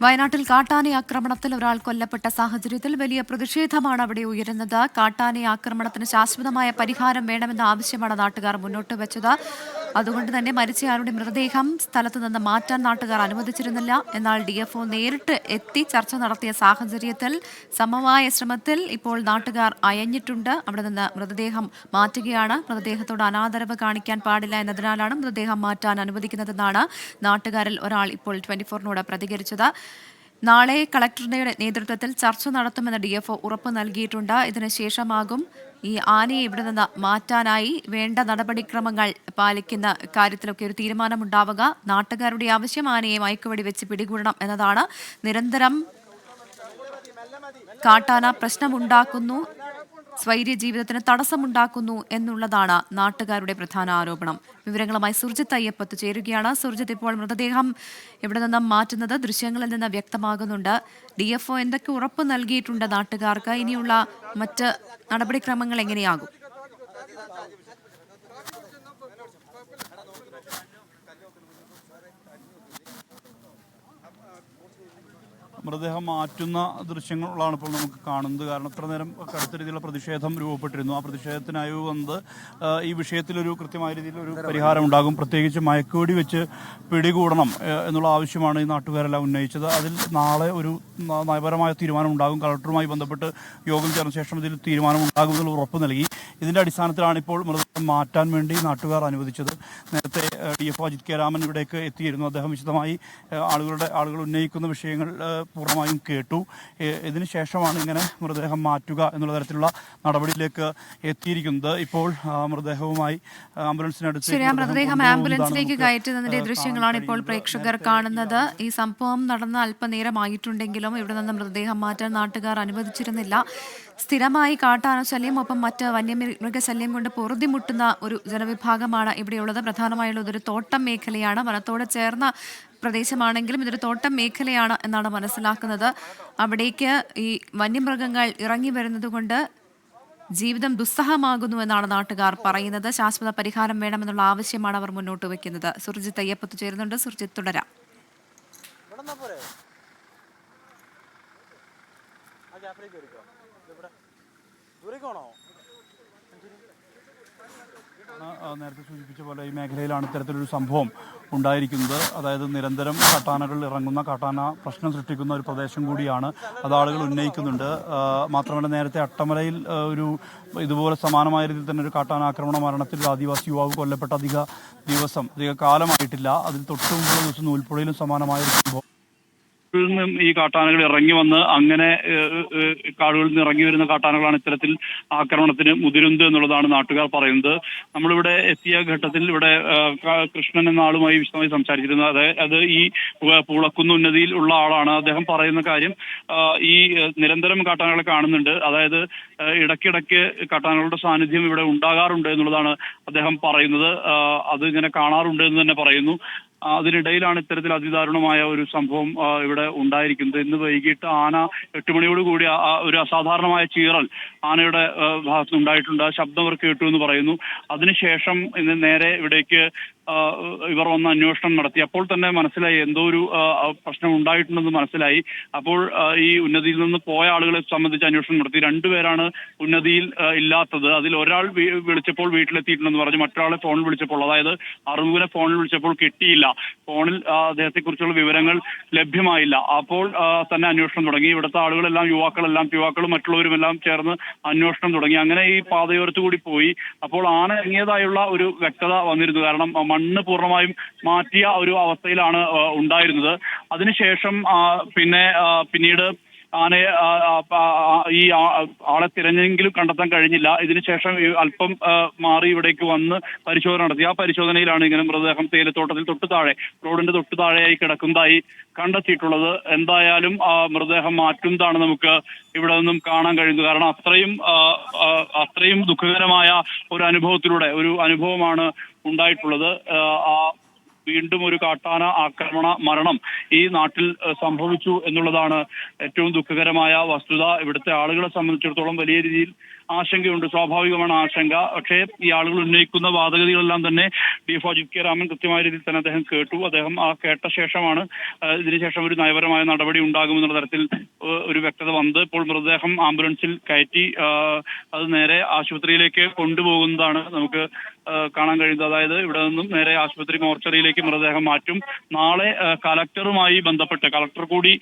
വയനാട്ടിൽ കാട്ടാന ആക്രമണത്തിൽ ഒരാൾ കൊല്ലപ്പെട്ട സാഹചര്യത്തിൽ വലിയ പ്രതിഷേധമാണ് അവിടെ ഉയരുന്നത്. കാട്ടാന ആക്രമണത്തിന് ശാശ്വതമായ പരിഹാരം വേണമെന്ന ആവശ്യമാണ് നാട്ടുകാർ മുന്നോട്ട് വെച്ചത്. അതുകൊണ്ട് തന്നെ മരിച്ചയാളുടെ മൃതദേഹം സ്ഥലത്ത് നിന്ന് മാറ്റാൻ നാട്ടുകാർ അനുവദിച്ചിരുന്നില്ല. എന്നാൽ DFO നേരിട്ട് എത്തി ചർച്ച നടത്തിയ സാഹചര്യത്തിൽ സമവായ ശ്രമത്തിൽ ഇപ്പോൾ നാട്ടുകാർ അയഞ്ഞിട്ടുണ്ട്. അവിടെ നിന്ന് മൃതദേഹം മാറ്റുകയാണ്. മൃതദേഹത്തോട് അനാദരവ് കാണിക്കാൻ പാടില്ല എന്നതിനാലാണ് മൃതദേഹം മാറ്റാൻ അനുവദിക്കുന്നതെന്നാണ് നാട്ടുകാരിൽ ഒരാൾ ഇപ്പോൾ 24-നോട് പ്രതികരിച്ചത്. നാളെ കളക്ടറുടെ നേതൃത്വത്തിൽ ചർച്ച നടത്തുമെന്ന് DFO ഉറപ്പ് നൽകിയിട്ടുണ്ട്. ഇതിനുശേഷമാകും ഈ ആനയെ ഇവിടെ നിന്ന് മാറ്റാനായി വേണ്ട നടപടിക്രമങ്ങൾ പാലിക്കുന്ന കാര്യത്തിലൊക്കെ ഒരു തീരുമാനമുണ്ടാവുക. നാട്ടുകാരുടെ ആവശ്യം ആനയെ മയക്കുവെടി വെച്ച് പിടികൂടണം എന്നതാണ്. നിരന്തരം കാട്ടാന പ്രശ്നമുണ്ടാക്കുന്നു, സ്വൈര്യ ജീവിതത്തിന് തടസ്സമുണ്ടാക്കുന്നു എന്നുള്ളതാണ് നാട്ടുകാരുടെ പ്രധാന ആരോപണം. വിവരങ്ങളുമായി സുർജിത്ത് അയ്യപ്പത്ത് ചേരുകയാണ്. സുർജിത്ത്, ഇപ്പോൾ മൃതദേഹം ഇവിടെ നിന്നും മാറ്റുന്നത് ദൃശ്യങ്ങളിൽ നിന്ന് വ്യക്തമാകുന്നുണ്ട്. DFO എന്തൊക്കെ ഉറപ്പ് നൽകിയിട്ടുണ്ട് നാട്ടുകാർക്ക്? ഇനിയുള്ള മറ്റ് നടപടിക്രമങ്ങൾ എങ്ങനെയാകും? മൃതദേഹം മാറ്റുന്ന ദൃശ്യങ്ങളാണ് ഇപ്പോൾ നമുക്ക് കാണുന്നത്. കാരണം ഇത്ര നേരം കടുത്ത രീതിയിലുള്ള പ്രതിഷേധം രൂപപ്പെട്ടിരുന്നു. ആ പ്രതിഷേധത്തിനായി വന്നത് ഈ വിഷയത്തിലൊരു കൃത്യമായ രീതിയിലൊരു പരിഹാരം ഉണ്ടാകും, പ്രത്യേകിച്ച് മയക്കുവെടി വെച്ച് പിടികൂടണം എന്നുള്ള ആവശ്യമാണ് ഈ നാട്ടുകാരെല്ലാം ഉന്നയിച്ചത്. അതിൽ നാളെ ഒരു നയപരമായ തീരുമാനം ഉണ്ടാകും. കളക്ടറുമായി ബന്ധപ്പെട്ട് യോഗം ചേർന്ന ശേഷം ഇതിൽ തീരുമാനം ഉണ്ടാകുമെന്നുള്ള ഉറപ്പ് നൽകി. ഇതിന്റെ അടിസ്ഥാനത്തിലാണ് ഇപ്പോൾ മൃതദേഹം മാറ്റാൻ വേണ്ടി നാട്ടുകാർ അനുവദിച്ചത്. നേരത്തെ DFO അജിത് കെ രാമൻ ഇവിടേക്ക് എത്തിയിരുന്നു. അദ്ദേഹം വിശദമായി ആളുകൾ ഉന്നയിക്കുന്ന വിഷയങ്ങൾ പൂർണ്ണമായും കേട്ടു. ഇതിനുശേഷമാണ് ഇങ്ങനെ മൃതദേഹം മാറ്റുക എന്നുള്ള തരത്തിലുള്ള നടപടിയിലേക്ക് എത്തിയിരിക്കുന്നത്. ഇപ്പോൾ മൃതദേഹവുമായി മൃതദേഹം ആംബുലൻസിലേക്ക് കയറ്റുന്നതിന്റെ ദൃശ്യങ്ങളാണ് ഇപ്പോൾ പ്രേക്ഷകർ കാണുന്നത്. ഈ സംഭവം നടന്ന അല്പനേരമായിട്ടുണ്ടെങ്കിലും ഇവിടെ നിന്ന് മൃതദേഹം മാറ്റാൻ നാട്ടുകാർ അനുവദിച്ചിരുന്നില്ല. സ്ഥിരമായി കാട്ടാന ശല്യം, ഒപ്പം മറ്റ് വന്യമൃഗശല്യം കൊണ്ട് പൊറുതിമുട്ടുന്ന ഒരു ജനവിഭാഗമാണ് ഇവിടെയുള്ളത്. പ്രധാനമായുള്ളത് ഒരു തോട്ടം മേഖലയാണ്. വനത്തോട് ചേർന്ന പ്രദേശമാണെങ്കിലും ഇതൊരു തോട്ടം മേഖലയാണ് എന്നാണ് മനസ്സിലാക്കുന്നത്. അവിടേക്ക് ഈ വന്യമൃഗങ്ങൾ ഇറങ്ങി വരുന്നത് കൊണ്ട് ജീവിതം ദുസ്സഹമാകുന്നു എന്നാണ് നാട്ടുകാർ പറയുന്നത്. ശാശ്വത പരിഹാരം വേണമെന്നുള്ള ആവശ്യമാണ് അവർ മുന്നോട്ട് വയ്ക്കുന്നത്. സുർജിത്ത് അയ്യപ്പത്ത് ചേരുന്നുണ്ട്. സുർജിത്ത്, തുടരാം. നേരത്തെ സൂചിപ്പിച്ച പോലെ ഈ മേഖലയിലാണ് ഇത്തരത്തിലൊരു സംഭവം ഉണ്ടായിരിക്കുന്നത്. അതായത് നിരന്തരം കാട്ടാനകൾ ഇറങ്ങുന്ന, കാട്ടാന പ്രശ്നം സൃഷ്ടിക്കുന്ന ഒരു പ്രദേശം കൂടിയാണ്. അത് ആളുകൾ ഉന്നയിക്കുന്നുണ്ട്. മാത്രമല്ല, നേരത്തെ അട്ടമലയിൽ ഇതുപോലെ സമാനമായ രീതിയിൽ തന്നെ ഒരു കാട്ടാനാക്രമണ മരണത്തിൽ ആദിവാസി യുവാവ് കൊല്ലപ്പെട്ട അധിക കാലമായിട്ടില്ല. അതിൽ തൊട്ടു മുമ്പുള്ള ദിവസം നൂൽപ്പുഴയിലും സമാനമായ ഒരു സംഭവം നിന്നും ഈ കാട്ടാനകൾ ഇറങ്ങി വന്ന് അങ്ങനെ കാടുകളിൽ നിന്ന് ഇറങ്ങി വരുന്ന കാട്ടാനകളാണ് ഇത്തരത്തിൽ ആക്രമണത്തിന് മുതിരുന്നത് എന്നുള്ളതാണ് നാട്ടുകാർ പറയുന്നത്. നമ്മളിവിടെ എത്തിയ ഘട്ടത്തിൽ ഇവിടെ കൃഷ്ണൻ എന്ന ആളുമായി വിശദമായി സംസാരിച്ചിരുന്നത്. അത് ഈ പുളക്കുന്ന ഉന്നതിയിൽ ഉള്ള ആളാണ്. അദ്ദേഹം പറയുന്ന കാര്യം, ഈ നിരന്തരം കാട്ടാനകളെ കാണുന്നുണ്ട്. അതായത് ഇടയ്ക്കിടയ്ക്ക് കാട്ടാനകളുടെ സാന്നിധ്യം ഇവിടെ ഉണ്ടാകാറുണ്ട് എന്നുള്ളതാണ് അദ്ദേഹം പറയുന്നത്. അത് ഇങ്ങനെ കാണാറുണ്ട് എന്ന് തന്നെ പറയുന്നു. അതിനിടയിലാണ് ഇത്തരത്തിൽ അതിദാരുണമായ ഒരു സംഭവം ഇവിടെ ഉണ്ടായിരിക്കുന്നത്. ഇന്ന് വൈകിട്ട് ആന 8 മണിയോടുകൂടി ഒരു അസാധാരണമായ ചീറൽ ആനയുടെ ഭാഗത്ത് ഉണ്ടായിട്ടുണ്ട്. ശബ്ദം അവർ കേട്ടു എന്ന് പറയുന്നു. അതിനുശേഷം ഇന്ന് നേരെ ഇവിടേക്ക് ഇവർ വന്ന് അന്വേഷണം നടത്തി. അപ്പോൾ തന്നെ മനസ്സിലായി എന്തോ ഒരു പ്രശ്നം ഉണ്ടായിട്ടുണ്ടെന്ന് മനസ്സിലായി. അപ്പോൾ ഈ ഉന്നതിയിൽ നിന്ന് പോയ ആളുകളെ സംബന്ധിച്ച് അന്വേഷണം നടത്തി. 2 പേരാണ് ഉന്നതിയിൽ ഇല്ലാത്തത്. അതിൽ ഒരാൾ വിളിച്ചപ്പോൾ വീട്ടിലെത്തിയിട്ടുണ്ടെന്ന് പറഞ്ഞു. മറ്റൊരാളെ ഫോണിൽ വിളിച്ചപ്പോൾ, അതായത് അറുമുഖനെ ഫോണിൽ വിളിച്ചപ്പോൾ കിട്ടിയില്ല. ഫോണിൽ അദ്ദേഹത്തെ കുറിച്ചുള്ള വിവരങ്ങൾ ലഭ്യമായില്ല. അപ്പോൾ തന്നെ അന്വേഷണം തുടങ്ങി. ഇവിടുത്തെ ആളുകളെല്ലാം യുവാക്കളും മറ്റുള്ളവരുമെല്ലാം ചേർന്ന് അന്വേഷണം തുടങ്ങി. അങ്ങനെ ഈ പാതയോരത്തു കൂടി പോയി. അപ്പോൾ ആന ഇറങ്ങിയതായുള്ള ഒരു വ്യക്തത വന്നിരുന്നു. കാരണം മണ്ണ് പൂർണ്ണമായും മാറ്റിയ ഒരു അവസ്ഥയിലാണ് ഉണ്ടായിരുന്നത്. അതിനുശേഷം പിന്നീട് ആനയെ ഈ ആളെ തിരഞ്ഞെങ്കിലും കണ്ടെത്താൻ കഴിഞ്ഞില്ല. ഇതിനുശേഷം അല്പം മാറി ഇവിടേക്ക് വന്ന് പരിശോധന നടത്തി. ആ പരിശോധനയിലാണ് ഇങ്ങനെ മൃതദേഹം തേയിലത്തോട്ടത്തിൽ റോഡിന്റെ തൊട്ടു താഴെയായി കിടക്കുന്നതായി കണ്ടെത്തിയിട്ടുള്ളത്. എന്തായാലും മൃതദേഹം മാറ്റുന്നതാണ് നമുക്ക് ഇവിടെ നിന്നും കാണാൻ കഴിയുന്നത്. കാരണം അത്രയും ദുഃഖകരമായ ഒരു അനുഭവമാണ് ഉണ്ടായിട്ടുള്ളത്. വീണ്ടും ഒരു കാട്ടാന ആക്രമണ മരണം ഈ നാട്ടിൽ സംഭവിച്ചു എന്നുള്ളതാണ് ഏറ്റവും ദുഃഖകരമായ വസ്തുത. ഇവിടുത്തെ ആളുകളെ സംബന്ധിച്ചിടത്തോളം വലിയ രീതിയിൽ ആശങ്കയുണ്ട്. സ്വാഭാവികമാണ് ആശങ്ക. പക്ഷേ ഈ ആളുകൾ ഉന്നയിക്കുന്ന വാദഗതികളെല്ലാം തന്നെ ഡിഫോ കെ രാമൻ കൃത്യമായ രീതിയിൽ തന്നെ അദ്ദേഹം കേട്ടു. അദ്ദേഹം ആ കേട്ട ശേഷമാണ് ഇതിനുശേഷം ഒരു നയപരമായ നടപടി ഉണ്ടാകുമെന്നുള്ള തരത്തിൽ ഒരു വ്യക്തത വന്നത്. ഇപ്പോൾ മൃതദേഹം ആംബുലൻസിൽ കയറ്റി അത് നേരെ ആശുപത്രിയിലേക്ക് കൊണ്ടുപോകുന്നതാണ് നമുക്ക് കാണാൻ കഴിയുന്നത്. അതായത് ഇവിടെ നിന്നും നേരെ ആശുപത്രി മോർച്ചറിയിലേക്ക് മൃതദേഹം മാറ്റും. നാളെ കളക്ടറുമായി ബന്ധപ്പെട്ട് കളക്ടർ കൂടി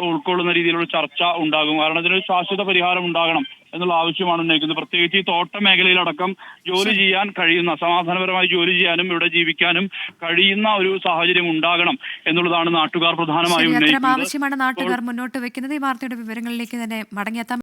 ഉൾക്കൊള്ളുന്ന രീതിയിലുള്ള ചർച്ച ഉണ്ടാകും. കാരണം ഇതിനൊരു ശാശ്വത പരിഹാരം ഉണ്ടാകണം എന്നുള്ള ആവശ്യമാണ് ഉന്നയിക്കുന്നത്. പ്രത്യേകിച്ച് ഈ തോട്ട മേഖലയിലടക്കം ജോലി ചെയ്യാൻ കഴിയുന്ന, സമാധാനപരമായി ജോലി ചെയ്യാനും ഇവിടെ ജീവിക്കാനും കഴിയുന്ന ഒരു സാഹചര്യം ഉണ്ടാകണം എന്നുള്ളതാണ് നാട്ടുകാർ പ്രധാനമായും അത്തരം ഉന്നയിക്കുന്നത്. ആവശ്യമാണ് നാട്ടുകാർ മുന്നോട്ട് വെക്കുന്നത്. ഈ വാർത്തയുടെ വിവരങ്ങളിലേക്ക് തന്നെ മടങ്ങിയെത്താം.